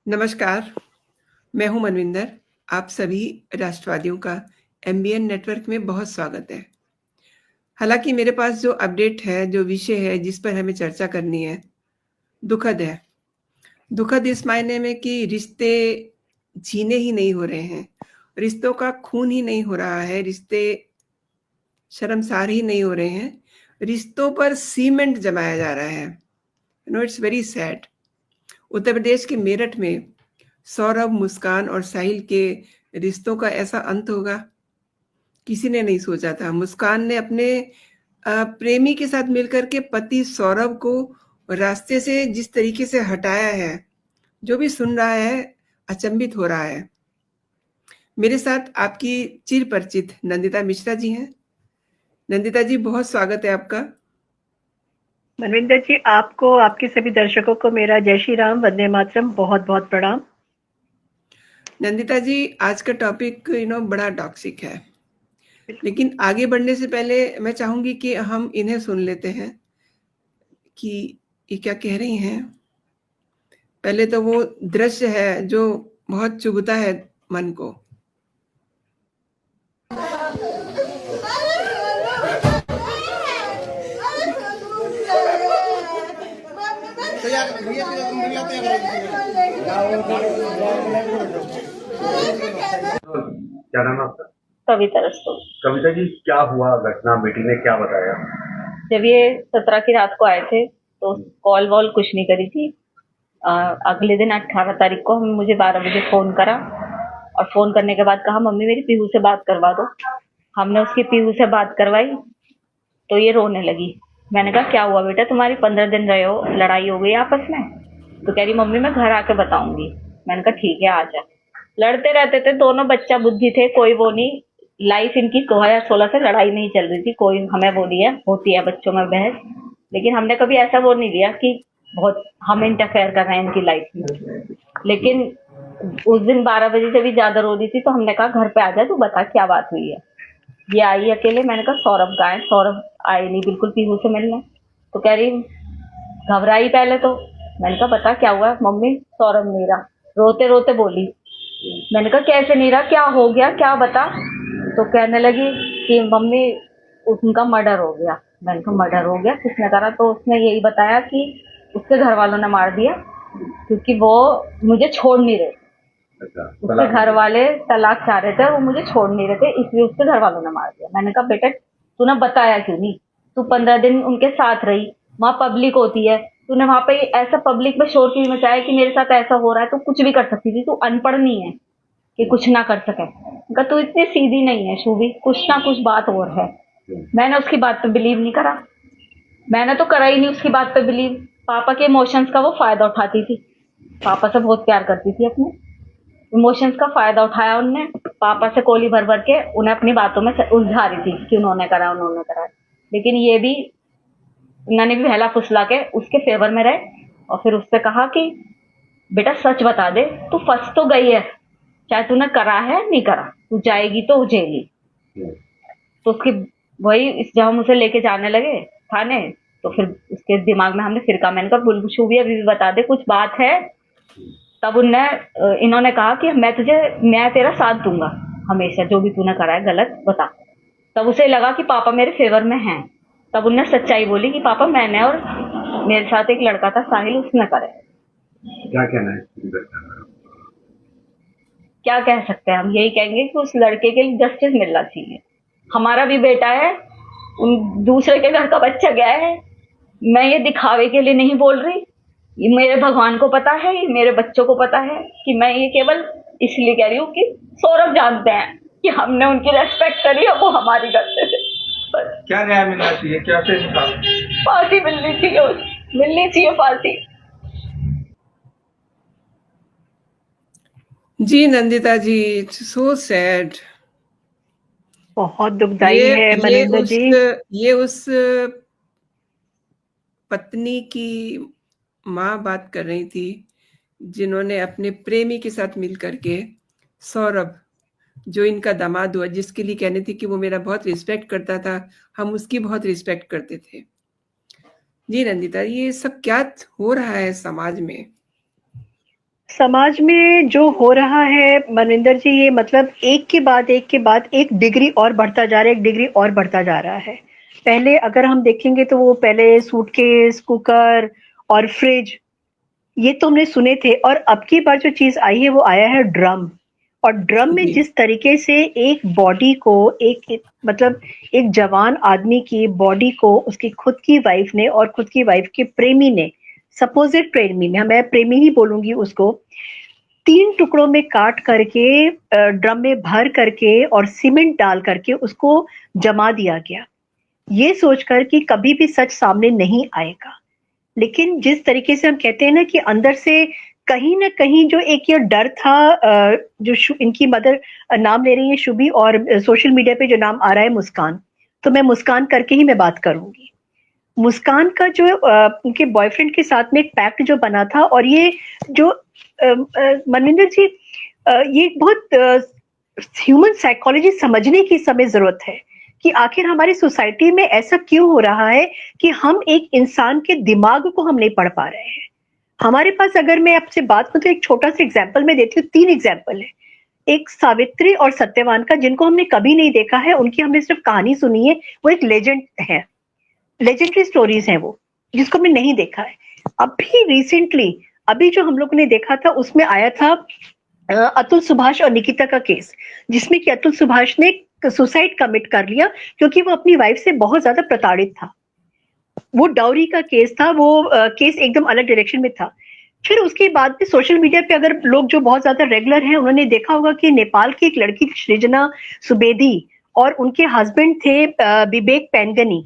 नमस्कार, मैं हूं मनविंदर। आप सभी राष्ट्रवादियों का एमबीएन नेटवर्क में बहुत स्वागत है। हालांकि मेरे पास जो अपडेट है, जो विषय है जिस पर हमें चर्चा करनी है, दुखद है। दुखद इस मायने में कि रिश्ते जीने ही नहीं हो रहे हैं, रिश्तों का खून ही नहीं हो रहा है, रिश्ते शर्मसार ही नहीं हो रहे हैं, रिश्तों पर सीमेंट जमाया जा रहा है। It's very sad. Uttar Pradesh के मेरठ में सौरभ, मुस्कान और साहिल के रिश्तों का ऐसा अंत होगा, किसी ने नहीं सोचा था। मुस्कान ने अपने प्रेमी के साथ मिलकर के पति सौरभ को रास्ते से जिस तरीके से हटाया है, जो भी सुन रहा है अचंभित हो रहा है। मेरे साथ आपकी चिर परिचित नंदिता मिश्रा जी हैं। नंदिता जी, बहुत स्वागत है आपका। मनविंदर जी, आपको, आपके सभी दर्शकों को मेरा जय श्री राम, वंदे मातरम, बहुत बहुत प्रणाम। नंदिता जी, आज का टॉपिक बड़ा टॉक्सिक है, लेकिन आगे बढ़ने से पहले मैं चाहूंगी कि हम इन्हें सुन लेते हैं कि ये क्या कह रही हैं। पहले तो वो दृश्य है जो बहुत चुभता है मन को। क्या नाम है आपका? कविता रस्तोगी। कविता जी, क्या हुआ घटना? बेटी ने क्या बताया? जब ये 17 की रात को आए थे तो कॉल वॉल कुछ नहीं करी थी। अगले दिन 18 तारीख को मुझे 12 बजे फोन करा और फोन करने के बाद कहा मम्मी मेरी पीहू से बात करवा दो। हमने उसकी पीहू से बात करवाई तो ये रोने लगी। मैंने कहा क्या हुआ बेटा, तुम्हारी 15 दिन रहे हो, लड़ाई हो गई आपस में? तो कह रही मम्मी मैं घर आके बताऊंगी। मैंने कहा ठीक है आ जा। लड़ते रहते थे दोनों, बच्चा बुद्धि थे, कोई वो नहीं। लाइफ इनकी 2016 से लड़ाई नहीं चल रही थी, कोई हमें वो नहीं है, होती है बच्चों में बहस, लेकिन हमने कभी ऐसा वो नहीं लिया कि बहुत हम इंटरफेयर कर रहे हैं इनकी लाइफ में। लेकिन उस दिन 12 बजे से भी ज्यादा रो रही थी तो हमने कहा घर पे आ जा, तू बता क्या बात हुई है। ये आई अकेले। मैंने कहा सौरभ कहाँ है? सौरभ आए नहीं बिल्कुल पीहू से मिलने। तो कह रही घबराई पहले तो। मैंने कहा बता क्या हुआ? मम्मी सौरभ नहीं रहा। रोते रोते बोली। मैंने कहा कैसे नहीं रहा, क्या हो गया, क्या बता। तो कहने लगी कि मम्मी उनका मर्डर हो गया। मैंने कहा मर्डर हो गया, किसने करा? तो उसने यही बताया कि उसके घर वालों ने मार दिया क्योंकि वो मुझे छोड़ नहीं रहे। उसके घर वाले तलाक चाह रहे थे, वो मुझे छोड़ नहीं रहे थे, इसलिए उसके घर वालों ने मार दिया। मैंने कहा बेटा तूने बताया क्यों नहीं? तू 15 दिन उनके साथ रही, वहां पब्लिक होती है, तूने वहां पे ऐसा पब्लिक में शोर क्यों मचाया कि मेरे साथ ऐसा हो रहा है? तू कुछ भी कर सकती थी, तू अनपढ़ नहीं है कि कुछ ना कर सके। कहा तू इतनी सीधी नहीं है शूभी, कुछ ना कुछ बात और है। मैंने उसकी बात पे बिलीव नहीं करा। मैंने तो करा ही नहीं उसकी बात पे बिलीव। पापा के इमोशंस का वो फायदा उठाती थी। पापा से बहुत प्यार करती थी, अपने इमोशंस का फायदा उठाया उनने। पापा से कोली भर भर के उन्हें अपनी बातों में उलझा रही थी कि उन्होंने करा उन्होंने करा। लेकिन ये भी उन्होंने भी बहला फुसला के उसके फेवर में रहे और फिर उससे कहा कि बेटा सच बता दे, तू फंस तो गई है, चाहे तूने करा है नहीं करा, तू जाएगी तो उजेगी। तो उसकी वही, जब हम उसे लेके जाने लगे थाने तो फिर उसके दिमाग में हमने फिरका। मैंने कहा बुलबुशू भी अभी भी बता दे कुछ बात है। तब इन्होंने कहा कि मैं तेरा साथ दूंगा हमेशा, जो भी तूने करा है गलत बता। तब उसे लगा कि पापा मेरे फेवर में हैं। तब उन्हें सच्चाई बोली कि पापा मैंने और मेरे साथ एक लड़का था साहिल, उसने करे। क्या कहना है? क्या कह सकते हैं हम? यही कहेंगे कि उस लड़के के लिए जस्टिस मिलना चाहिए। हमारा भी बेटा है, उन दूसरे के घर का बच्चा गया है। मैं ये दिखावे के लिए नहीं बोल रही, ये मेरे भगवान को पता है, ये मेरे बच्चों को पता है कि मैं ये केवल इसलिए कह रही हूँ कि सौरभ जानते हैं कि हमने उनकी रेस्पेक्ट करी है, वो हमारी करते थे। बस क्या न्याय मिलना चाहिए? क्या से फांसी मिलनी चाहिए, मिलनी चाहिए फांसी। जी नंदिता जी, इट्स सो सैड। बहुत दुखदाई है मनविंदर जी। ये उस पत्नी की माँ बात कर रही थी जिन्होंने अपने प्रेमी के साथ मिल करके, सौरभ जो इनका दामाद हुआ, जिसके लिए कहने थी कि वो मेरा बहुत रिस्पेक्ट करता था, हम उसकी बहुत रिस्पेक्ट करते थे। जी नंदिता, ये सब क्या हो रहा है समाज में? समाज में जो हो रहा है मनविंदर जी, ये मतलब एक के बाद एक डिग्री और बढ़ता जा रहा है, एक डिग्री और बढ़ता जा रहा है। पहले अगर हम देखेंगे तो वो पहले सूटकेस, कुकर और फ्रिज, ये तो हमने सुने थे, और अब की बार जो चीज आई है वो आया है ड्रम। और ड्रम में जी जिस तरीके से एक बॉडी को मतलब एक जवान आदमी की बॉडी को उसकी खुद की वाइफ ने और खुद की वाइफ के प्रेमी ने, सपोजिट प्रेमी ने, मैं प्रेमी ही बोलूंगी उसको, 3 टुकड़ों में काट करके ड्रम में भर करके और सीमेंट डाल करके उसको जमा दिया गया, ये सोचकर कि कभी भी सच सामने नहीं आएगा। लेकिन जिस तरीके से हम कहते हैं ना कि अंदर से कहीं ना कहीं जो एक ये डर था, जो इनकी मदर नाम ले रही है शुभी, और सोशल मीडिया पे जो नाम आ रहा है मुस्कान, तो मैं मुस्कान करके ही मैं बात करूंगी। मुस्कान का जो उनके बॉयफ्रेंड के साथ में एक पैक्ट जो बना था, और ये जो मनविंदर जी, ये बहुत ह्यूमन साइकोलॉजी समझने की समय जरूरत है कि आखिर हमारी सोसाइटी में ऐसा क्यों हो रहा है कि हम एक इंसान के दिमाग को हम नहीं पढ़ पा रहे हैं। हमारे पास, अगर मैं आपसे बात करूं तो एक छोटा सा एग्जाम्पल मैं देती हूँ, 3 एग्जाम्पल है। एक सावित्री और सत्यवान का, जिनको हमने कभी नहीं देखा है, उनकी हमने सिर्फ कहानी सुनी है, वो एक लेजेंड है, लेजेंडरी स्टोरीज हैं वो, जिसको हमने नहीं देखा है। अभी रिसेंटली, अभी जो हम लोगों ने देखा था उसमें आया था अतुल सुभाष और निकिता का केस, जिसमें कि अतुल सुभाष ने सुसाइड कमिट कर लिया क्योंकि वो अपनी वाइफ से बहुत ज्यादा प्रताड़ित था। वो डाउरी का केस था, वो केस एकदम अलग डायरेक्शन में था। फिर उसके बाद भी सोशल मीडिया पे अगर लोग जो बहुत ज्यादा रेगुलर हैं, उन्होंने देखा होगा कि नेपाल की एक लड़की सृजना सुवेदी और उनके हस्बैंड थे विवेक पैनगनी।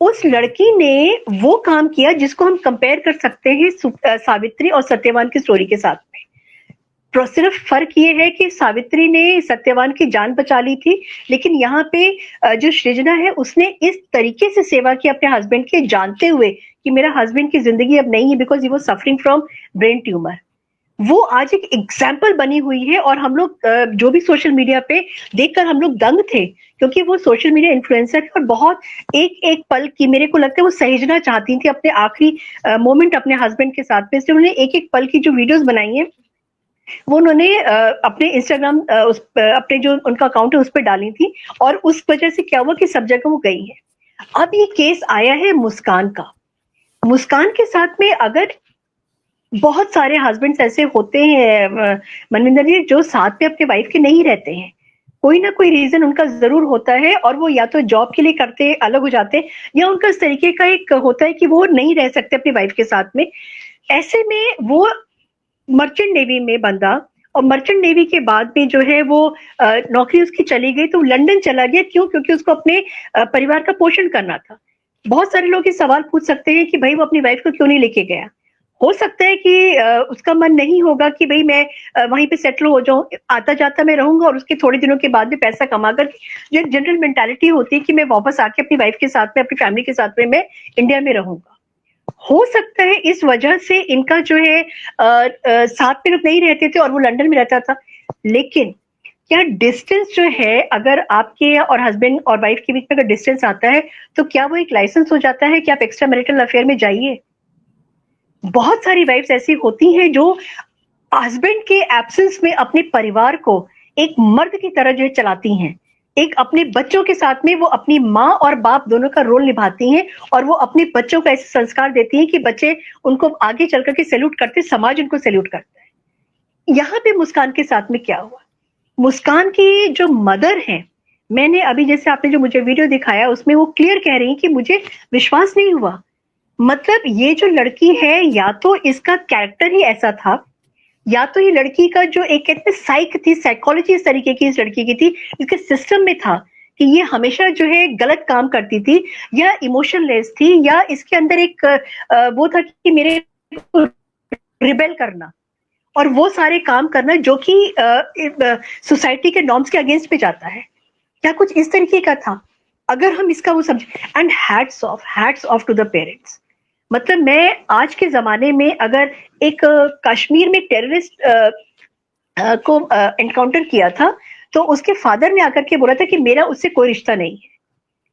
उस लड़की ने वो काम किया जिसको हम कंपेयर कर सकते हैं सावित्री और सत्यवान की स्टोरी के साथ में। सिर्फ फर्क ये है कि सावित्री ने सत्यवान की जान बचा ली थी, लेकिन यहाँ पे जो सृजना है उसने इस तरीके से सेवा की अपने हस्बैंड के, जानते हुए कि मेरा हस्बैंड की जिंदगी अब नहीं है, because he was suffering from brain tumour. वो आज एक एग्जाम्पल बनी हुई है, और हम लोग जो भी सोशल मीडिया पे देखकर हम लोग दंग थे, क्योंकि वो सोशल मीडिया इन्फ्लुएंसर है और बहुत एक पल की, मेरे को लगता है वो सहेजना चाहती थी अपने आखिरी मोमेंट अपने हस्बैंड के साथ में, इसलिए उन्होंने एक पल की जो वीडियोस बनाई है वो उन्होंने अपने इंस्टाग्राम अपने जो उनका अकाउंट है उस पर डाली थी, और उस वजह से क्या हुआ कि सब जगह वो गई है। अब ये केस आया है मुस्कान का। मुस्कान के साथ में अगर बहुत सारे हस्बैंड्स ऐसे होते हैं मनविंदर जी, जो साथ में अपने वाइफ के नहीं रहते हैं, कोई ना कोई रीजन उनका जरूर होता है, और वो या तो जॉब के लिए करते अलग हो जाते हैं, या उनका इस तरीके का एक होता है कि वो नहीं रह सकते अपनी वाइफ के साथ में। ऐसे में वो मर्चेंट नेवी में बंदा, और मर्चेंट नेवी के बाद में जो है वो नौकरी उसकी चली गई, तो लंदन चला गया। क्यों? क्योंकि उसको अपने परिवार का पोषण करना था। बहुत सारे लोग ये सवाल पूछ सकते हैं कि भाई वो अपनी वाइफ को क्यों नहीं लेके गया। हो सकता है कि उसका मन नहीं होगा कि भाई मैं वहीं पे सेटल हो जाऊं, आता जाता मैं रहूंगा, और उसके थोड़े दिनों के बाद में पैसा कमा कर, जो एक जनरल मेंटालिटी होती है कि मैं वापस आके अपनी वाइफ के साथ में, अपनी फैमिली के साथ में मैं इंडिया में रहूंगा। हो सकता है इस वजह से इनका जो है साथ में लोग नहीं रहते थे और वो लंदन में रहता था। लेकिन क्या डिस्टेंस जो है, अगर आपके और हस्बैंड और वाइफ के बीच में अगर डिस्टेंस आता है, तो क्या वो एक लाइसेंस हो जाता है कि आप एक्स्ट्रा मैरिटल अफेयर में जाइए? बहुत सारी वाइफ्स ऐसी होती हैं जो हस्बैंड के एब्सेंस में अपने परिवार को एक मर्द की तरह जो है चलाती हैं। एक अपने बच्चों के साथ में वो अपनी माँ और बाप दोनों का रोल निभाती हैं, और वो अपने बच्चों को ऐसे संस्कार देती हैं कि बच्चे उनको आगे चल करके सैल्यूट करते, समाज उनको सैल्यूट करता है। यहाँ पे मुस्कान के साथ में क्या हुआ? मुस्कान की जो मदर है, मैंने अभी जैसे आपने जो मुझे वीडियो दिखाया उसमें वो क्लियर कह रही है कि मुझे विश्वास नहीं हुआ। मतलब ये जो लड़की है, या तो इसका कैरेक्टर ही ऐसा था, या तो ये लड़की का जो एक कहते साइक थी, साइकोलॉजी इस तरीके की इस लड़की की थी, इसके सिस्टम में था कि ये हमेशा जो है गलत काम करती थी, या इमोशनलेस थी, या इसके अंदर एक वो था कि मेरे रिबेल करना और वो सारे काम करना जो कि सोसाइटी के नॉर्म्स के अगेंस्ट पे जाता है। क्या कुछ इस तरीके का था? अगर हम इसका वो समझ, and hats off to the parents. मतलब मैं आज के जमाने में अगर एक कश्मीर में टेररिस्ट को एनकाउंटर किया था, तो उसके फादर ने आकर के बोला था कि मेरा उससे कोई रिश्ता नहीं है।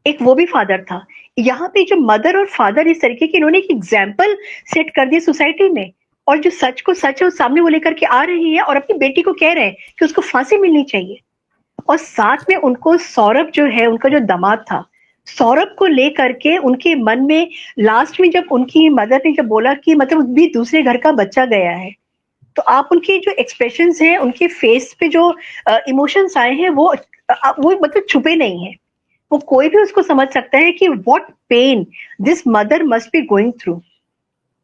एक वो भी फादर था। यहाँ पे जो मदर और फादर इस तरीके की, इन्होंने एक एग्जाम्पल सेट कर दिया सोसाइटी में। और जो सच को सच है उस सामने वो लेकर के आ रही है और अपनी बेटी को कह रहे हैं कि उसको फांसी मिलनी चाहिए। और साथ में उनको सौरभ जो है, उनका जो दामाद था, सौरभ को लेकर के उनके मन में लास्ट में जब उनकी मदर ने जब बोला कि मतलब भी दूसरे घर का बच्चा गया है, तो आप उनके जो एक्सप्रेशंस हैं, उनके फेस पे जो इमोशंस आए हैं, वो मतलब छुपे नहीं है। वो कोई भी उसको समझ सकता है कि what pain this mother must be going through.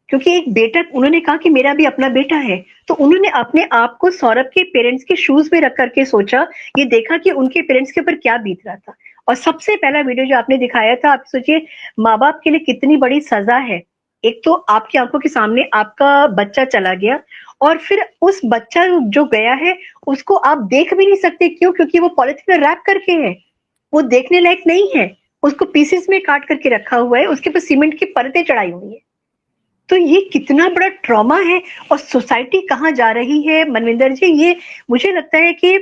क्योंकि एक बेटा, उन्होंने कहा कि मेरा भी अपना बेटा है, तो उन्होंने अपने आप को सौरभ के पेरेंट्स के शूज में रख करके सोचा, ये देखा कि उनके पेरेंट्स के ऊपर क्या बीत रहा था। और सबसे पहला वीडियो जो आपने दिखाया था, आप सोचिए माँ बाप के लिए कितनी बड़ी सजा है। एक तो आपकी आंखों के सामने आपका बच्चा चला गया, और फिर उस बच्चा जो गया है उसको आप देख भी नहीं सकते। क्यों? क्योंकि वो पॉलिथीन में रैप करके है, वो देखने लायक नहीं है, उसको पीसेस में काट करके रखा हुआ है, उसके ऊपर सीमेंट की परतें चढ़ाई हुई है। तो ये कितना बड़ा ट्रॉमा है, और सोसाइटी कहाँ जा रही है मनविंदर जी। ये मुझे लगता है कि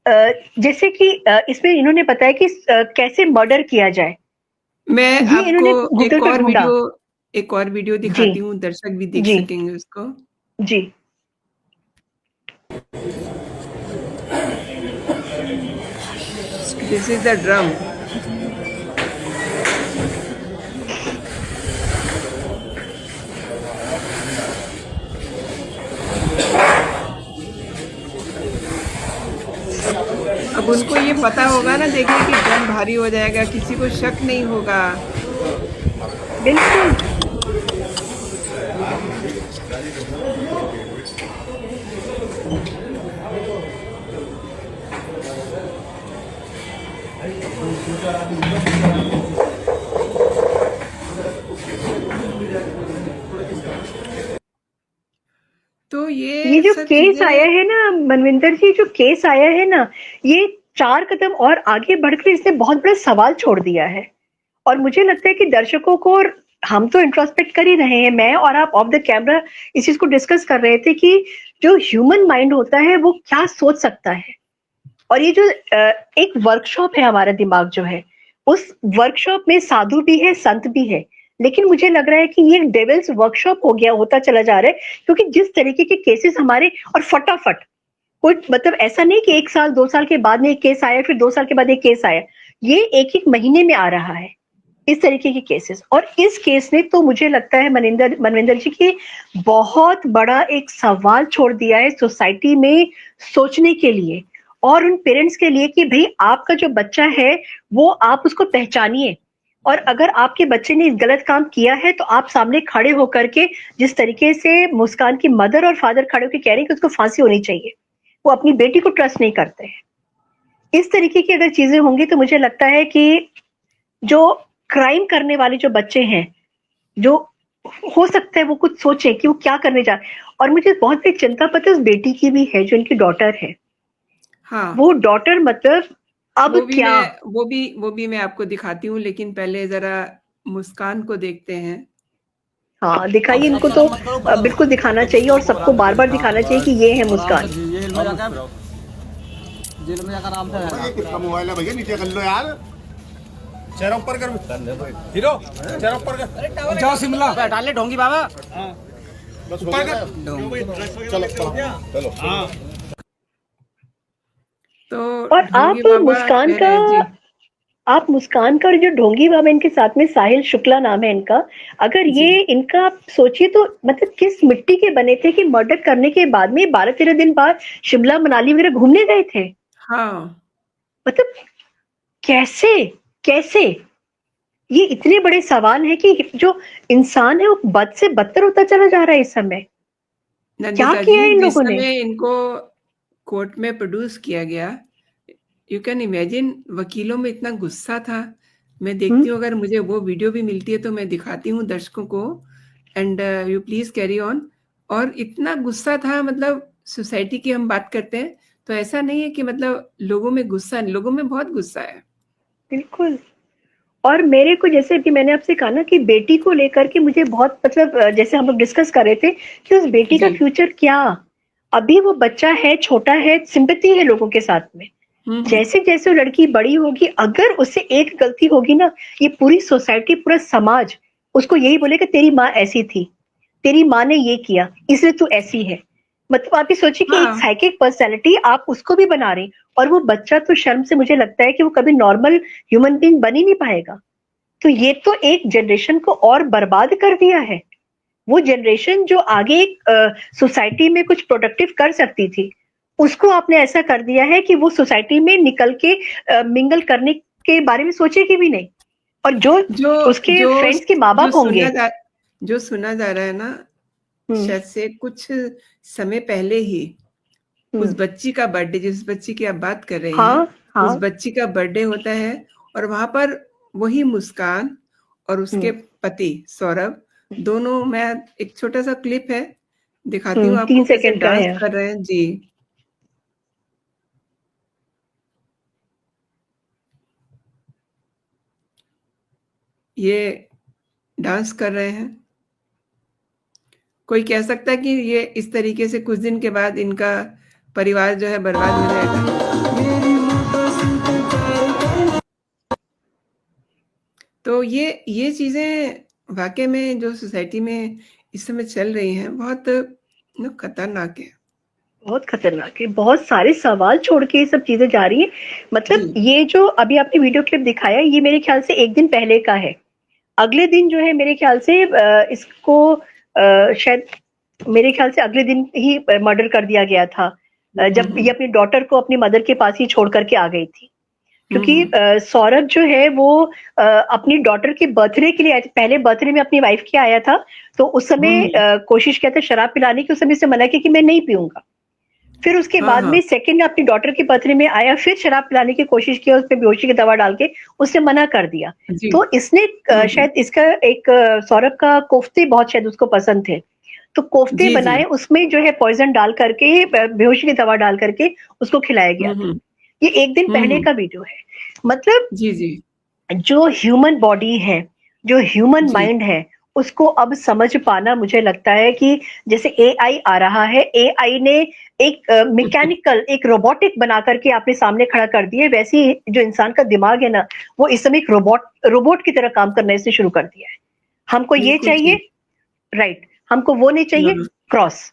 जैसे कि इसमें इन्होंने बताया कि कैसे मर्डर किया जाए। मैं ये इन्होंने आपको गूगल पे ढूंढा। एक और वीडियो जी दिखाती हूँ, दर्शक भी देख जी सकेंगे उसको। जी। This is the drum. अब उनको ये पता होगा ना, देखिए कि ड्रम भारी हो जाएगा, किसी को शक नहीं होगा। बिल्कुल। तो ये जो सब केस चीजें आया है ना मनविंदर जी, जो केस आया है ना, ये 4 कदम और आगे बढ़कर इसने बहुत बड़ा सवाल छोड़ दिया है। और मुझे लगता है कि दर्शकों को, और हम तो इंट्रोस्पेक्ट कर ही रहे हैं, मैं और आप ऑफ द कैमरा इस चीज को डिस्कस कर रहे थे कि जो ह्यूमन माइंड होता है वो क्या सोच सकता है। और ये जो एक वर्कशॉप है, हमारा दिमाग जो है, उस वर्कशॉप में साधु भी है, संत भी है, लेकिन मुझे लग रहा है कि ये डेविल्स वर्कशॉप हो गया, होता चला जा रहा है। क्योंकि जिस तरीके के केसेस हमारे, और फटाफट कोई मतलब ऐसा नहीं कि 1 साल 2 साल के बाद में एक केस आया, फिर 2 साल के बाद एक केस आया, ये एक महीने में आ रहा है इस तरीके के केसेस। और इस केस ने तो मुझे लगता है मनविंदर जी की बहुत बड़ा एक सवाल छोड़ दिया है सोसाइटी में सोचने के लिए, और उन पेरेंट्स के लिए कि भाई आपका जो बच्चा है वो आप उसको पहचानिए, और अगर आपके बच्चे ने गलत काम किया है तो आप सामने खड़े होकर के, जिस तरीके से मुस्कान की मदर और फादर खड़े होकर कह रहे हैं कि उसको फांसी होनी चाहिए, वो अपनी बेटी को ट्रस्ट नहीं करते हैं। इस तरीके की अगर चीजें होंगी तो मुझे लगता है कि जो क्राइम करने वाले जो बच्चे हैं, जो हो सकता है वो कुछ सोचे कि वो क्या करने जा रहे हैं। और मुझे बहुत बड़ी चिंता पता है उस बेटी की भी है, जो इनकी डॉटर है। हाँ, वो डॉटर मतलब अब क्या। वो भी मैं आपको दिखाती हूँ, लेकिन पहले जरा मुस्कान को देखते हैं। हाँ दिखाइए, इनको तो बिल्कुल दिखाना चाहिए, और सबको बार बार दिखाना चाहिए कि ये है मुस्कान। जेल में जाकर आराम से किसका मोबाइल है भैया, नीचे कर लो यार। चेहरा ऊपर कर हीरो, चेहरा ऊपर कर, जाओ शिमला बैठा ले ढोंगी बाबा। बस ऊपर कर, चलो हाँ। तो और ढोंगी बाबा कह रहे हैं जी। आप मुस्कान का और जो ढोंगी बाबा इनके साथ में साहिल शुक्ला नाम है इनका, अगर ये इनका आप सोचिए तो मतलब किस मिट्टी के बने थे कि मर्डर करने के बाद में 12-13 दिन बाद शिमला मनाली वगैरह घूमने गए थे। हाँ, मतलब कैसे कैसे ये इतने बड़े सवाल है कि जो इंसान है वो बद से बदतर होता चला जा रहा है इस समय। क्या नंदिता किया है जी, इन जिस लोगों ने? समय इनको कोर्ट में प्रोड्यूस किया गया, यू कैन इमेजिन वकीलों में इतना गुस्सा था। मैं देखती हूँ, अगर मुझे वो वीडियो भी मिलती है तो मैं दिखाती हूँ दर्शकों को, and you please carry on. और इतना गुस्सा था, मतलब सोसाइटी की हम बात करते हैं तो ऐसा नहीं है कि मतलब लोगों में गुस्सा नहीं, लोगों में बहुत गुस्सा है। बिल्कुल। और मेरे को, जैसे कि मैंने आपसे कहा ना कि बेटी को लेकर के मुझे बहुत मतलब जैसे हम लोग डिस्कस कर रहे थे कि उस बेटी का जी। फ्यूचर क्या। अभी वो बच्चा है, छोटा है, सिंपैथी है लोगों के साथ में। जैसे जैसे वो लड़की बड़ी होगी, अगर उससे एक गलती होगी ना, ये पूरी सोसाइटी, पूरा समाज उसको यही बोलेगा तेरी माँ ऐसी थी, तेरी माँ ने ये किया इसलिए तू ऐसी है। मतलब आप ये सोचिए कि एक साइकिक पर्सनैलिटी आप उसको भी बना रही, और वो बच्चा तो शर्म से मुझे लगता है कि वो कभी नॉर्मल ह्यूमन बीइंग बन ही नहीं पाएगा। तो ये तो एक जनरेशन को और बर्बाद कर दिया है। वो जनरेशन जो आगे सोसाइटी में कुछ प्रोडक्टिव कर सकती थी, उसको आपने ऐसा कर दिया है कि वो सोसाइटी में निकल के मिंगल करने के बारे में सोचेगी भी नहीं। और जो उसके फ्रेंड्स के माँ बाप होंगे, जो सुना जा रहा है ना, शायद से कुछ समय पहले ही उस बच्ची का बर्थडे, जिस बच्ची की आप बात कर रही हैं, उस बच्ची का बर्थडे होता है और वहां पर वही मुस्कान और उसके पति सौरभ दोनों, मैं एक छोटा सा क्लिप है दिखाती हूँ आपको, 3 सेकंड का डांस कर रहे हैं जी। ये डांस कर रहे हैं। कोई कह सकता है कि ये इस तरीके से कुछ दिन के बाद इनका परिवार जो है बर्बाद हो जाएगा। तो ये चीजें वाकई में जो सोसाइटी में इस समय चल रही हैं बहुत खतरनाक है, बहुत खतरनाक है। बहुत सारे सवाल छोड़ के ये सब चीजें जा रही हैं। मतलब ये जो अभी आपने वीडियो क्लिप दिखाया, ये मेरे ख्याल से एक दिन पहले का है। अगले दिन जो है मेरे ख्याल से इसको शायद मेरे ख्याल से अगले दिन ही मर्डर कर दिया गया था, जब ये अपनी डॉटर को अपनी मदर के पास ही छोड़ करके आ गई थी। क्योंकि सौरभ जो है वो अपनी डॉटर के बर्थडे के लिए आया था। पहले बर्थडे में अपनी वाइफ के आया था, तो उस समय कोशिश किया था शराब पिलाने की, उस समय से मना किया कि मैं नहीं पीऊंगा। फिर उसके बाद में सेकंड अपनी डॉटर के बर्थडे में आया, फिर शराब पिलाने की कोशिश की, उसमें बेहोशी की दवा डाल के उसने मना कर दिया। तो इसने शायद इसका एक सौरभ का कोफ्ते बहुत शायद उसको पसंद थे, तो कोफ्ते बनाए, उसमें जो है पॉइजन डाल करके, बेहोशी की दवा डाल करके उसको खिलाया गया था। ये एक दिन पहले का वीडियो है। मतलब जो ह्यूमन बॉडी है, जो ह्यूमन माइंड है, उसको अब समझ पाना, मुझे लगता है कि जैसे एआई आ रहा है, एआई ने एक मैकेनिकल, एक रोबोटिक बना करके आपने सामने खड़ा कर दिया, वैसे ही जो इंसान का दिमाग है ना, वो इस समय एक रोबोट की तरह काम करना इसने शुरू कर दिया है। हमको ये चाहिए, राइट, हमको वो नहीं चाहिए, क्रॉस।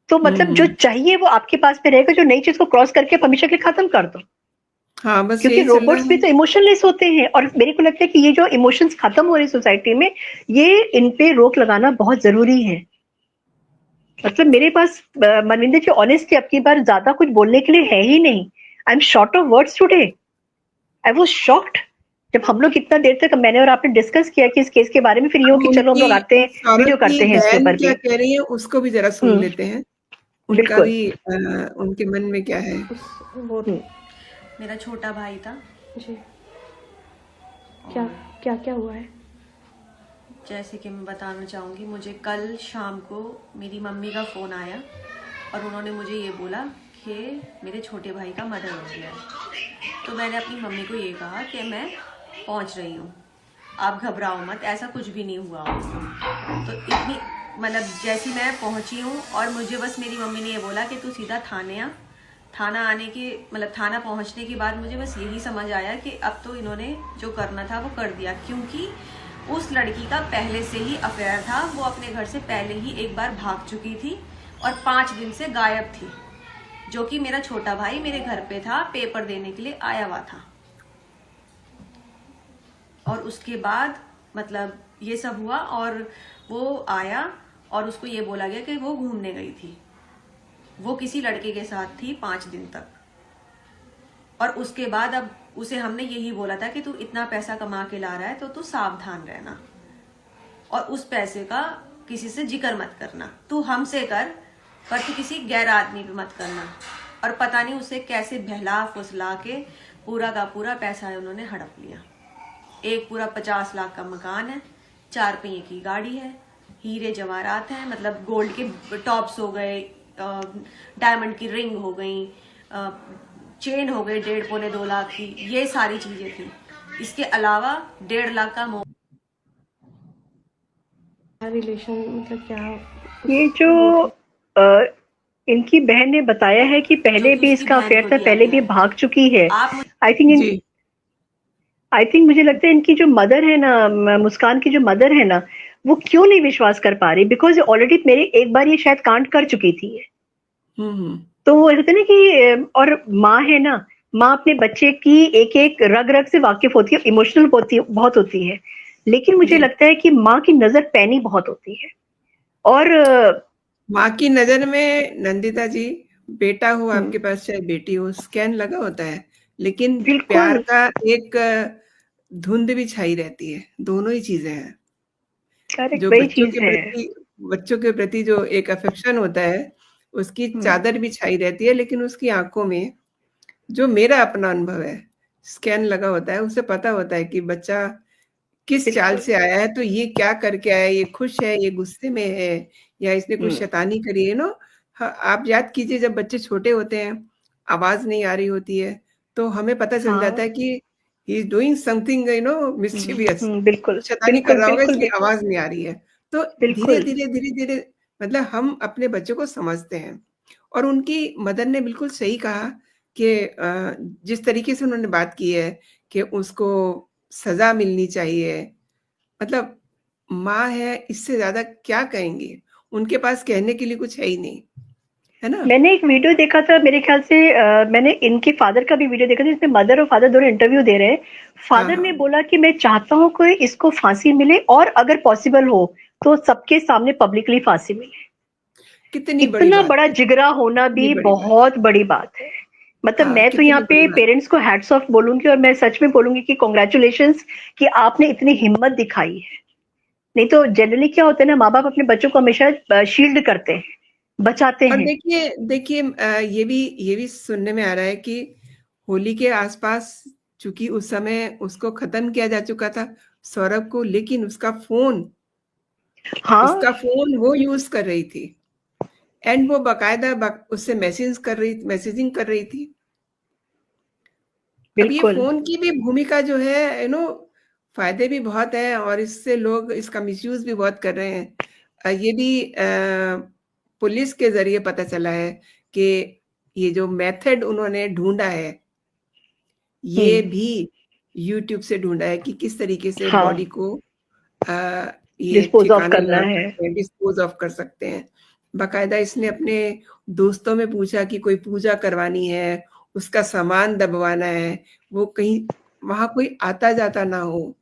तो मतलब जो चाहिए वो आपके पास में रहेगा, जो नई चीज को क्रॉस करके आप हमेशा के लिए खत्म कर दो। बस क्योंकि रोबोट्स भी तो इमोशनलेस होते हैं, और मेरे को लगता है कि ये जो इमोशंस खत्म हो रही सोसाइटी में, ये इन पे रोक लगाना बहुत जरूरी है। मतलब मेरे पास मनविंदर जी ऑनेस्टली अब की बार ज्यादा कुछ बोलने के लिए है ही नहीं। I am short of words today. I was shocked जब हम लोग इतना देर तक मैंने और आपने डिस्कस किया कि इस केस के बारे में, फिर यूं कि चलो हम लोग आते हैं वीडियो करते हैं इसके ऊपर भी। क्या कह रही है उसको भी जरा सुन लेते हैं, उनका भी उनके मन में क्या है। मेरा छोटा भाई था जी। क्या क्या क्या हुआ है? जैसे कि मैं बताना चाहूँगी, मुझे कल शाम को मेरी मम्मी का फ़ोन आया और उन्होंने मुझे ये बोला कि मेरे छोटे भाई का मर्डर हो गया है। तो मैंने अपनी मम्मी को ये कहा कि मैं पहुँच रही हूँ, आप घबराओ मत, ऐसा कुछ भी नहीं हुआ। तो इतनी मतलब जैसी मैं पहुँची हूँ और मुझे बस मेरी मम्मी ने ये बोला कि तू सीधा थाने आ। थाना आने के मतलब थाना पहुंचने के बाद मुझे बस यही समझ आया कि अब तो इन्होंने जो करना था वो कर दिया, क्योंकि उस लड़की का पहले से ही अफेयर था। वो अपने घर से पहले ही एक बार भाग चुकी थी और 5 दिन से गायब थी, जो कि मेरा छोटा भाई मेरे घर पे था, पेपर देने के लिए आया हुआ था। और उसके बाद मतलब ये सब हुआ और वो आया और उसको ये बोला गया कि वो घूमने गई थी, वो किसी लड़के के साथ थी 5 दिन तक। और उसके बाद अब उसे हमने यही बोला था कि तू इतना पैसा कमा के ला रहा है तो तू सावधान रहना, और उस पैसे का किसी से जिक्र मत करना, तू हमसे कर पर तू किसी गैर आदमी पे मत करना। और पता नहीं उसे कैसे बहला फुसला के पूरा का पूरा पैसा उन्होंने हड़प लिया। एक पूरा 50 लाख का मकान है, 4 पहिए की गाड़ी है, हीरे जवाहरात हैं, मतलब गोल्ड के टॉप्स हो गए, डायमंड की रिंग हो गई, चेन हो गई 1.5-2 लाख की, ये सारी चीजें थी। इसके अलावा 1.5 लाख का रिलेशन मतलब क्या? ये जो इनकी बहन ने बताया है कि पहले भी इसका अफेयर था, पहले भी भाग चुकी है। आई थिंक मुझे लगता है इनकी जो मदर है ना, मुस्कान की जो मदर है ना, वो क्यों नहीं विश्वास कर पा रही? बिकॉज ऑलरेडी मेरी एक बार ये शायद कांड कर चुकी थी ये। तो वो कहते ना कि और माँ है ना, माँ अपने बच्चे की एक एक रग रग से वाकिफ होती है, इमोशनल बहुत होती है, लेकिन मुझे लगता है कि माँ की नजर पैनी बहुत होती है। और माँ की नजर में नंदिता जी, बेटा हो आपके पास चाहे बेटी हो, स्कैन लगा होता है, लेकिन प्यार का एक धुंध भी छाई रहती है। दोनों ही चीजें हैं। जो बच्चों के प्रति जो एक अफेक्शन होता है, उसकी चादर भी छाई रहती है, लेकिन उसकी आंखों में, जो मेरा अपना अनुभव है, स्कैन लगा होता है, उसे पता होता है कि बच्चा किस चाल से आया है, तो ये क्या करके आया है, ये खुश है, ये गुस्से में है, या इसने कुछ शैतानी करी है। नो, आप याद कीजिए, जब बच्चे छोटे होते हैं, आवाज नहीं आ रही होती है, तो हमें पता चल जाता है कि he is doing something mischievous, बिल्कुल शैतानी कर रहा होगा, इसकी आवाज नहीं आ रही है। तो धीरे धीरे मतलब हम अपने बच्चों को समझते हैं। और उनकी मदर ने बिल्कुल सही कहा कि जिस तरीके से उन्होंने बात की है कि उसको सजा मिलनी चाहिए, मतलब माँ है, इससे ज्यादा क्या कहेंगे? उनके पास कहने के लिए कुछ है ही नहीं, है ना। मैंने एक वीडियो देखा था, मेरे ख्याल से मैंने इनके फादर का भी वीडियो देखा था, जिसमें मदर और फादर दोनों इंटरव्यू दे रहे हैं। फादर ने बोला कि मैं चाहता हूँ कि इसको फांसी मिले, और अगर पॉसिबल हो तो सबके सामने पब्लिकली फांसी मिले। कितनी इतना बड़ा जिगरा होना भी बहुत बड़ी बात है। मतलब मैं तो यहाँ पे पेरेंट्स को हैट्स ऑफ बोलूंगी, और मैं सच में बोलूंगी कि कॉन्ग्रेचुलेशंस कि आपने इतनी हिम्मत दिखाई है। नहीं तो जनरली क्या होता है ना, माँ बाप अपने बच्चों को हमेशा शील्ड करते हैं, बचाते हैं। और देखिए ये भी सुनने में आ रहा है कि होली के आसपास, चूंकि उस समय उसको खत्म किया जा चुका था सौरभ को, लेकिन उसका फोन वो यूज कर रही थी, एंड वो बाकायदा उससे मैसेजिंग कर रही थी। अब ये फोन की भी भूमिका जो है, फायदे भी बहुत है, और इससे लोग इसका मिसयूज भी बहुत कर रहे हैं। ये भी पुलिस के जरिए पता चला है कि ये जो मेथड उन्होंने ढूंढा है, ये भी यूट्यूब से ढूंढा है कि किस तरीके से बॉडी को ये डिस्पोज ऑफ कर सकते हैं। बाकायदा इसने अपने दोस्तों में पूछा कि कोई पूजा करवानी है, उसका सामान दबवाना है, वो कहीं वहां कोई आता जाता ना हो,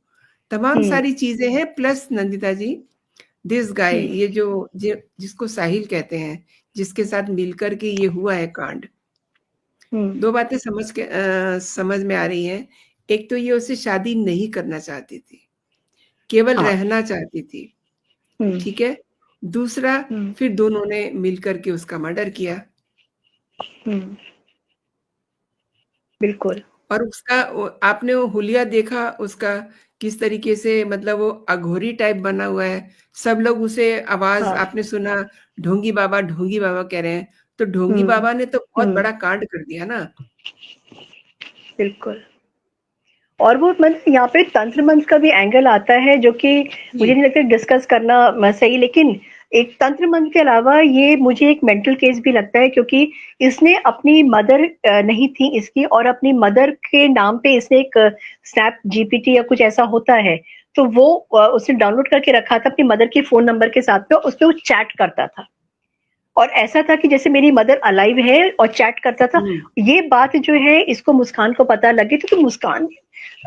तमाम सारी चीजें हैं। Plus Nandita ji, this guy, ये जिसको साहिल कहते हैं, जिसके साथ मिलकर के ये हुआ है कांड, दो बातें समझ में आ रही हैं। एक तो ये उससे शादी नहीं करना चाहती थी, केवल रहना चाहती थी, ठीक है। दूसरा, फिर दोनों ने मिलकर के उसका मर्डर किया। बिल्कुल। और उसका आपने वो हुलिया देखा उसका, किस तरीके से, मतलब वो अघोरी टाइप बना हुआ है। सब लोग उसे आवाज आपने सुना, ढोंगी बाबा कह रहे हैं, तो ढोंगी बाबा ने तो बहुत बड़ा कांड कर दिया ना। बिल्कुल। और वो मतलब यहाँ पे तंत्र मंत्र का भी एंगल आता है, जो कि मुझे नहीं लगता डिस्कस करना सही, लेकिन एक तंत्र मंत्र के अलावा ये मुझे एक मेंटल केस भी लगता है, क्योंकि इसने अपनी मदर नहीं थी इसकी, और अपनी मदर के नाम पे इसने एक स्नैप जीपीटी या कुछ ऐसा होता है, तो वो उसने डाउनलोड करके रखा था अपनी मदर के फोन नंबर के साथ पे, उस पर वो चैट करता था, और ऐसा था कि जैसे मेरी मदर अलाइव है और चैट करता था। ये बात जो है इसको मुस्कान को पता लगी, तो मुस्कान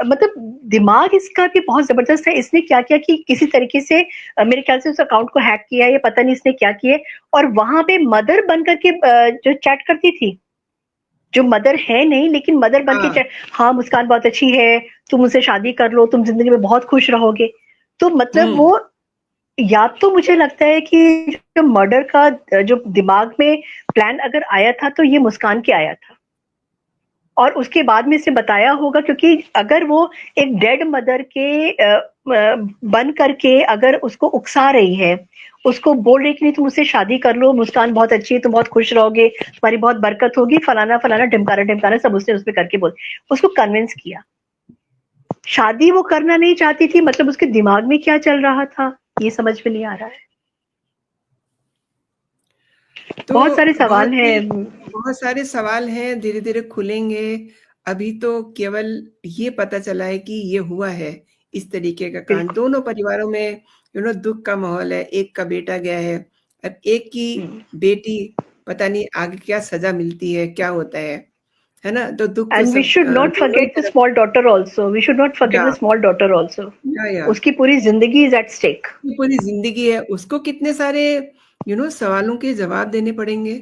मतलब दिमाग इसका भी बहुत जबरदस्त है। इसने क्या किया कि किसी तरीके से मेरे ख्याल से उस अकाउंट को हैक किया, ये पता नहीं इसने क्या किया, और वहां पे मदर बन करके जो चैट करती थी, जो मदर है नहीं लेकिन मदर बन के हाँ मुस्कान बहुत अच्छी है, तुम मुझसे शादी कर लो, तुम जिंदगी में बहुत खुश रहोगे। तो मतलब वो, या तो मुझे लगता है कि जो मर्डर का जो दिमाग में प्लान अगर आया था, तो ये मुस्कान के आया था, और उसके बाद में इसे बताया होगा, क्योंकि अगर वो एक डेड मदर के बन करके अगर उसको उकसा रही है, उसको बोल रही कि नहीं तुम मुझसे शादी कर लो, मुस्कान बहुत अच्छी है, तुम बहुत खुश रहोगे, तुम्हारी बहुत बरकत होगी, फलाना फलाना ढिमकाना सब उसने उस पर करके उसको कन्विंस किया। शादी वो करना नहीं चाहती थी, मतलब उसके दिमाग में क्या चल रहा था ये समझ में नहीं आ रहा है। तो बहुत सारे सवाल हैं, धीरे धीरे खुलेंगे। अभी तो केवल ये पता चला है कि ये हुआ है इस तरीके का कांड। दोनों परिवारों में दुख का माहौल है, एक का बेटा गया है, अब एक की बेटी, पता नहीं आगे क्या सजा मिलती है, क्या होता है ना? तो दुख तो एंड वी सब शुड नॉट दोनों ही फॉरगेट द तरफ। Small daughter also, we should not forget या द स्मॉल डॉटर आल्सो, या उसकी पूरी जिंदगी इज एट स्टेक। उसकी पूरी जिंदगी है, उसको कितने सारे सवालों के जवाब देने पड़ेंगे।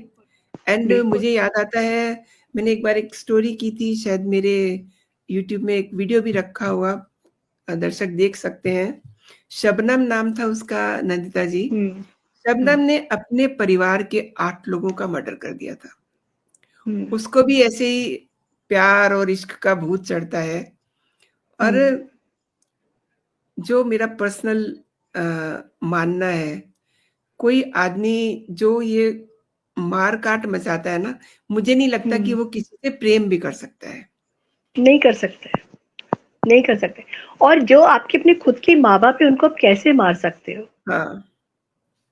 एंड बिल्कुल। मुझे याद आता है, मैंने एक बार एक स्टोरी की थी, शायद मेरे यूट्यूब में एक वीडियो भी रखा हुआ, दर्शक देख सकते हैं। शबनम नाम था उसका, नंदिता जी। शबनम ने अपने परिवार के 8 लोगों का मर्डर कर दिया था। उसको भी ऐसे ही प्यार और इश्क का भूत चढ़ता है। और जो मेरा पर्सनल मानना है, कोई आदमी जो ये मार काट मचाता है ना, मुझे नहीं लगता कि वो किसी से प्रेम भी कर सकता है। नहीं कर सकते, नहीं कर सकते। और जो आपके अपने खुद के माँ बाप है, उनको आप कैसे मार सकते हो? हाँ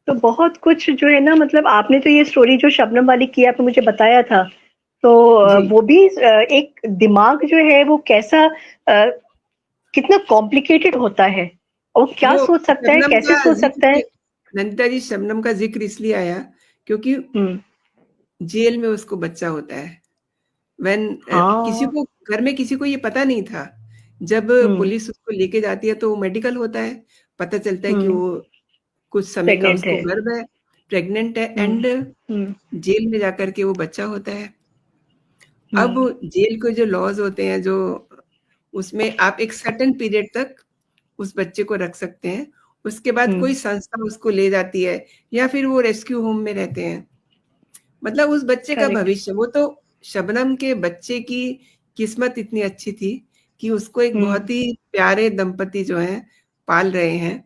तो बहुत कुछ जो है ना, मतलब आपने तो ये स्टोरी जो शबनम वाली की आपने मुझे बताया था, तो जी। वो भी एक दिमाग जो है वो कैसा कितना कॉम्प्लिकेटेड होता है, और वो क्या वो सोच सकता है, शबनम कैसे का सोच सकता है। नंदिता जी, शबनम का जिक्र इसलिए आया क्योंकि जेल में उसको बच्चा होता है। किसी हाँ। को घर में किसी को ये पता नहीं था। जब पुलिस उसको लेके जाती है तो मेडिकल होता है, पता चलता है कि वो कुछ समय का प्रेग्नेंट उसको है। गर्भ है, प्रेग्नेंट है। एंड जेल में जाकर के वो बच्चा होता है। अब जेल के जो लॉज होते हैं, जो उसमें आप एक सर्टेन पीरियड तक उस बच्चे को रख सकते हैं, उसके बाद कोई संस्था उसको ले जाती है, या फिर वो रेस्क्यू होम में रहते हैं। मतलब उस बच्चे का करेक्ट। भविष्य, वो तो शबनम के बच्चे की किस्मत इतनी अच्छी थी कि उसको एक बहुत ही प्यारे दंपति जो हैं पाल रहे हैं।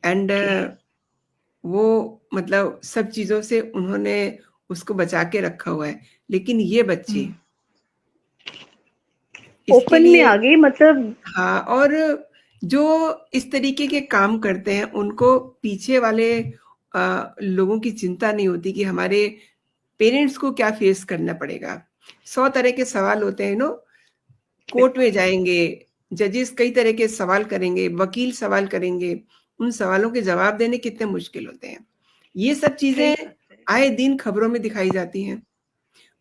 एंड वो मतलब सब चीजों से उन्होंने उसको बचा के रखा हुआ है। लेकिन ये बच्ची इसके ओपन में लिए, आ गई, मतलब हाँ, और जो इस तरीके के काम करते हैं उनको पीछे वाले लोगों की चिंता नहीं होती कि हमारे पेरेंट्स को क्या फेस करना पड़ेगा। 100 तरह के सवाल होते हैं। कोर्ट में जाएंगे, जजेस कई तरह के सवाल करेंगे, वकील सवाल करेंगे, उन सवालों के जवाब देने कितने मुश्किल होते हैं। ये सब चीजें आए दिन खबरों में दिखाई जाती हैं।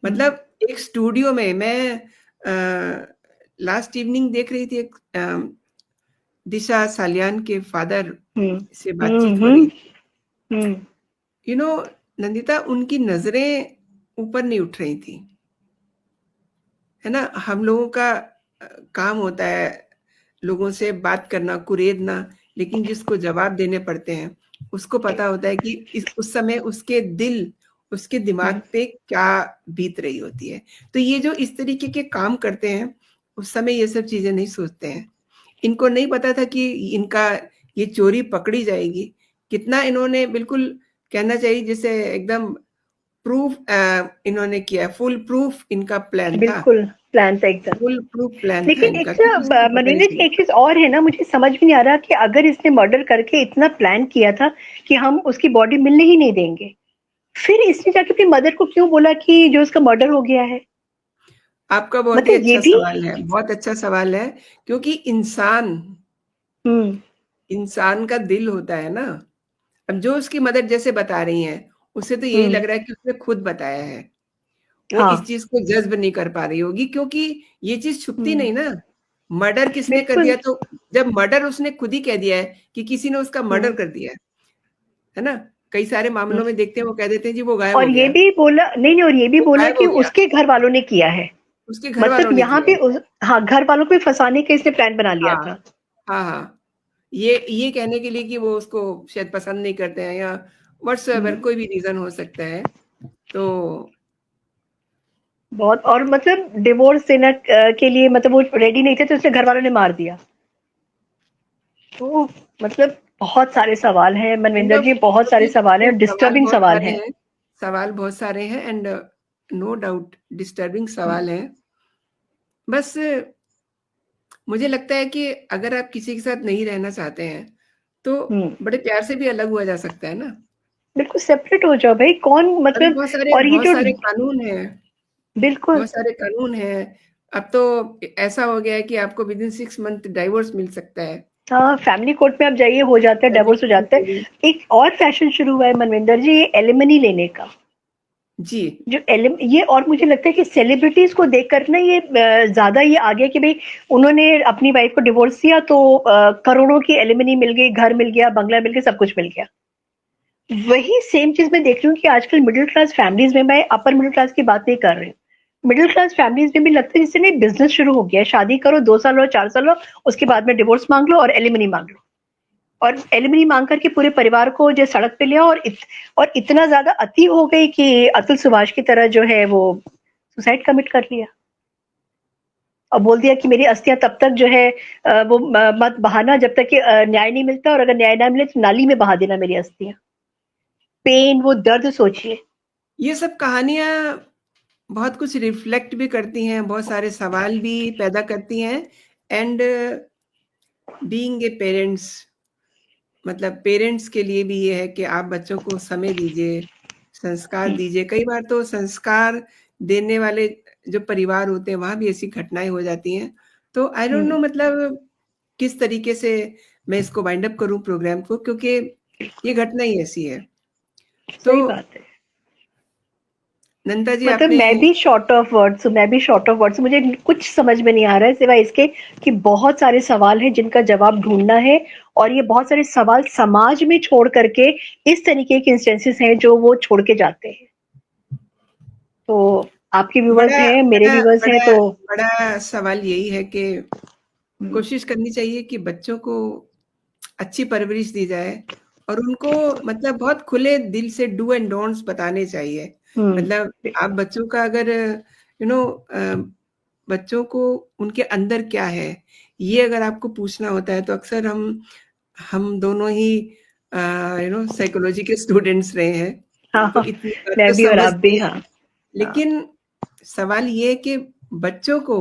मतलब एक स्टूडियो में मैं लास्ट इवनिंग देख रही थी, एक दिशा सालियान के फादर से बातचीत हो रही थी। नंदिता, उनकी नजरें ऊपर नहीं उठ रही थी, है ना? हम लोगों का काम होता है लोगों से बात करना, कुरेदना, लेकिन जिसको जवाब देने पड़ते हैं उसको पता होता है कि उस समय उसके दिल, उसके दिमाग पे क्या बीत रही होती है। तो ये जो इस तरीके के काम करते हैं, उस समय ये सब चीजें नहीं सोचते हैं। इनको नहीं पता था कि इनका ये चोरी पकड़ी जाएगी। कितना इन्होंने, बिल्कुल कहना चाहिए जैसे एकदम प्रूफ इन्होंने किया, फुल प्रूफ इनका प्लान था, बिल्कुल प्लान था एकदम। फुल प्रूफ प्लान था लेकिन इनका, एक कि किसी को पता नहीं मनविंदर जी, चला। एक चीज और है ना, मुझे समझ में नहीं आ रहा कि अगर इसने मर्डर करके इतना प्लान किया था कि हम उसकी बॉडी मिलने ही नहीं देंगे, फिर इसने जाके अपनी मदर को क्यों बोला कि जो उसका मर्डर हो गया है? आपका बहुत ही मतलब ये अच्छा भी सवाल है, बहुत अच्छा सवाल है। क्योंकि इंसान का दिल होता है ना। अब जो उसकी मदर जैसे बता रही हैं, उससे तो यही लग रहा है कि उसने खुद बताया है। वो इस हाँ। चीज को जज्ब नहीं कर पा रही होगी, क्योंकि ये चीज छुपती नहीं ना। मर्डर किसने कर बिल्कुल। दिया, तो जब मर्डर उसने खुद ही कह दिया है कि किसी ने उसका मर्डर कर दिया है ना। कई सारे मामलों में देखते हैं, वो कह देते हैं जी वो गायब और हो ये गया, भी बोला नहीं, और ये भी वो बोला गायब कि हो गया, उसके घर वालों ने किया है। उसके घर वालों मतलब ने यहाँ किया पे है। हाँ, घर वालों को फंसाने का इसने प्लान बना लिया हाँ था। हाँ हाँ, ये कहने के लिए कि वो उसको शायद पसंद नहीं करते हैं, या व्हाट्सएवर कोई भी रीजन हो सकता है। तो बहुत, और मतलब डिवोर्स देना के लिए, मतलब वो रेडी नहीं थे, तो उसने घर वालों ने मार दिया। तो मतलब बहुत सारे सवाल हैं मनविंदर जी, बहुत सारे सवाल हैं, डिस्टर्बिंग सवाल हैं। सवाल बहुत सारे हैं, एंड नो डाउट डिस्टर्बिंग सवाल हैं। बस मुझे लगता है कि अगर आप किसी के साथ नहीं रहना चाहते हैं, तो बड़े प्यार से भी अलग हुआ जा सकता है ना। बिल्कुल सेपरेट हो जाओ भाई, कौन अभी मतलब। और ये बहुत जो सारे कानून हैं, बिल्कुल बहुत सारे कानून हैं। अब तो ऐसा हो गया है कि आपको विद इन 6 मंथ डाइवोर्स मिल सकता है। हाँ, फैमिली कोर्ट में आप जाइए, हो जाता है, डिवोर्स हो जाता है। एक और फैशन शुरू हुआ है मनविंदर जी, ये एलिमनी लेने का। जी जो ये, और मुझे लगता है कि सेलिब्रिटीज को देखकर ना ये ज्यादा ये आ गया कि भाई उन्होंने अपनी वाइफ को डिवोर्स दिया तो करोड़ों की एलिमनी मिल गई, घर मिल गया, बंगला मिल गया, सब कुछ मिल गया। वही सेम चीज मैं देख रही हूँ कि आजकल मिडिल क्लास फैमिलीज में, मैं अपर मिडिल क्लास की बात नहीं कर रही हूँ, मिडिल क्लास फैमिलीज में भी लगता है जैसे नहीं बिजनेस शुरू हो गया है, शादी करो 2 साल और 4 साल हो, उसके बाद में डिवोर्स मांग लो और एलिमनी मांग लो, और एलिमनी मांग करके पूरे परिवार को जो सड़क पे लिया, और इतना ज्यादा अति हो गई कि अतुल सुभाष की तरह जो है वो सुसाइड कमिट कर लिया और बोल दिया कि मेरी अस्थियां तब तक जो है वो मत बहाना जब तक कि न्याय नहीं मिलता, और अगर न्याय ना मिले तो नाली में बहा देना मेरी अस्थियां। पेन, वो दर्द सोचिए। ये सब कहानियां बहुत कुछ रिफ्लेक्ट भी करती हैं, बहुत सारे सवाल भी पैदा करती हैं। एंड बीइंग ए पेरेंट्स, मतलब पेरेंट्स के लिए भी ये है कि आप बच्चों को समय दीजिए, संस्कार दीजिए। कई बार तो संस्कार देने वाले जो परिवार होते हैं वहां भी ऐसी घटनाएं हो जाती हैं। तो आई डोंट नो मतलब किस तरीके से मैं इसको वाइंड अप करूं प्रोग्राम को, क्योंकि ये घटना ही ऐसी है। सही तो बात है। नंदा जी मतलब आपने मैं भी शॉर्ट ऑफ वर्ड्स, मुझे कुछ समझ में नहीं आ रहा है सिवाय इसके कि बहुत सारे सवाल हैं जिनका जवाब ढूंढना है, और ये बहुत सारे सवाल समाज में छोड़ करके इस तरीके के इंस्टेंसेस हैं जो वो छोड़ के जाते हैं। तो आपके व्यूवर्स बड़ा हैं, मेरे बड़ा व्यूवर्स हैं, बड़ा तो बड़ा सवाल यही है कि कोशिश करनी चाहिए कि बच्चों को अच्छी परवरिश दी जाए, और उनको मतलब बहुत खुले दिल से डू एंड डोंट्स बताने चाहिए। मतलब आप बच्चों का अगर बच्चों को उनके अंदर क्या है ये अगर आपको पूछना होता है, तो अक्सर हम दोनों ही साइकोलॉजी के स्टूडेंट्स रहे हैं, हाँ, तो इतनी बात मैं तो भी और आप समझते भी। हैं। हाँ, लेकिन सवाल ये है कि बच्चों को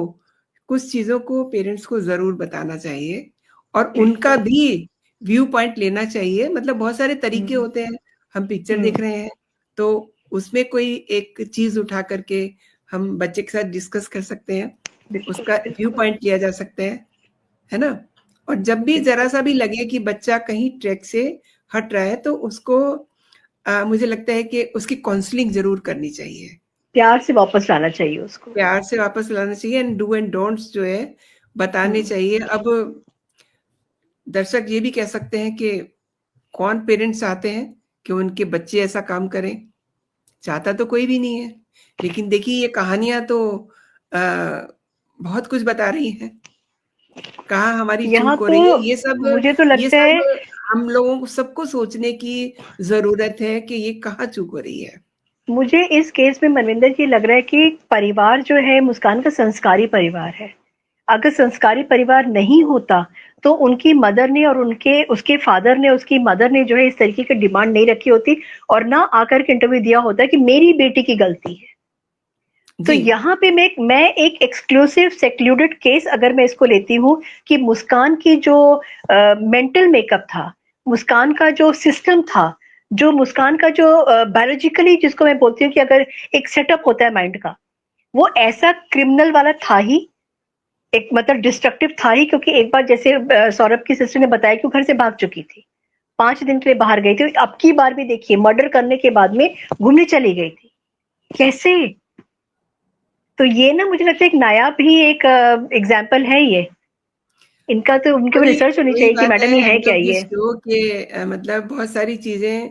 कुछ चीजों को पेरेंट्स को जरूर बताना चाहिए, और उनका भी व्यू पॉइंट लेना चाहिए। मतलब बहुत सारे तरीके होते हैं, हम पिक्चर देख रहे हैं तो उसमें कोई एक चीज उठा करके हम बच्चे के साथ डिस्कस कर सकते हैं, उसका व्यू पॉइंट लिया जा सकता है ना। और जब भी जरा सा भी लगे कि बच्चा कहीं ट्रैक से हट रहा है, तो उसको मुझे लगता है कि उसकी काउंसलिंग जरूर करनी चाहिए, प्यार से वापस लाना चाहिए उसको। प्यार से वापस लाना चाहिए, एंड डू एंड डोंट्स जो है बताने चाहिए। अब दर्शक ये भी कह सकते हैं कि कौन पेरेंट्स चाहते हैं कि उनके बच्चे ऐसा काम करें? चाहता तो कोई भी नहीं है। लेकिन देखिए ये कहानियां तो बहुत कुछ बता रही हैं, कहाँ हमारी यहाँ चूक हो तो रही है। मुझे तो ये लगता है, सब हम लोगों को सबको सोचने की जरूरत है कि ये कहाँ चूक हो रही है। मुझे इस केस में मनविंदर जी लग रहा है कि परिवार जो है मुस्कान का संस्कारी परिवार है। अगर संस्कारी परिवार नहीं होता तो उनकी मदर ने और उसके फादर ने, उसकी मदर ने जो है इस तरीके की डिमांड नहीं रखी होती, और ना आकर के इंटरव्यू दिया होता कि मेरी बेटी की गलती है। तो जी यहाँ पे मैं एक एक्सक्लूसिव सेक्लूडेड केस अगर मैं इसको लेती हूँ कि मुस्कान की जो मेंटल मेकअप था, मुस्कान का जो सिस्टम था, जो मुस्कान का जो बायोलॉजिकली जिसको मैं बोलती हूँ कि अगर एक सेटअप होता है माइंड का, वो ऐसा क्रिमिनल वाला था ही, एक मतलब डिस्ट्रक्टिव था ही, क्योंकि एक बार जैसे सौरभ की सिस्टर ने बताया कि वो घर से भाग चुकी थी, 5 दिन के लिए बाहर गई थी, अब की बार भी देखिए मर्डर करने के बाद में घूमने चली गई थी, कैसे? तो ये ना मुझे लगता है एक नायाब ही एक एग्जाम्पल है ये, इनका तो उनके ऊपर रिसर्च होनी चाहिए कि मैडम ये है हम क्या लोग ये। इस शो के मतलब बहुत सारी चीजें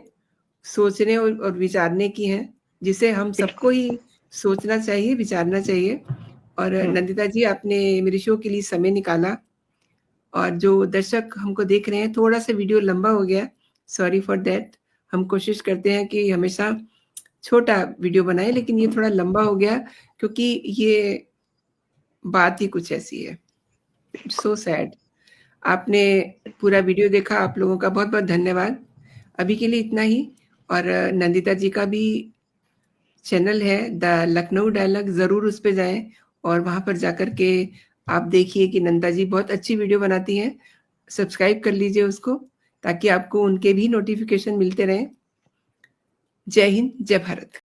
सोचने और विचारने की हैं, जिसे हम सबको ही सोचना चाहिए, विचारना चाहिए। और नंदिता जी आपने मेरे शो के लिए समय निकाला, और जो दर्शक हमको देख रहे हैं, थोड़ा सा वीडियो लंबा हो गया, सॉरी फॉर दैट। हम कोशिश करते हैं कि हमेशा छोटा वीडियो बनाए, लेकिन ये थोड़ा लंबा हो गया क्योंकि ये बात ही कुछ ऐसी है। So sad. आपने पूरा वीडियो देखा, आप लोगों का बहुत बहुत धन्यवाद। अभी के लिए इतना ही। और नंदिता जी का भी चैनल है द लखनऊ डायलॉग, जरूर उस पर जाएं और वहां पर जाकर के आप देखिए कि नंदा जी बहुत अच्छी वीडियो बनाती हैं। सब्सक्राइब कर लीजिए उसको, ताकि आपको उनके भी नोटिफिकेशन मिलते रहें। जय हिंद, जय भारत।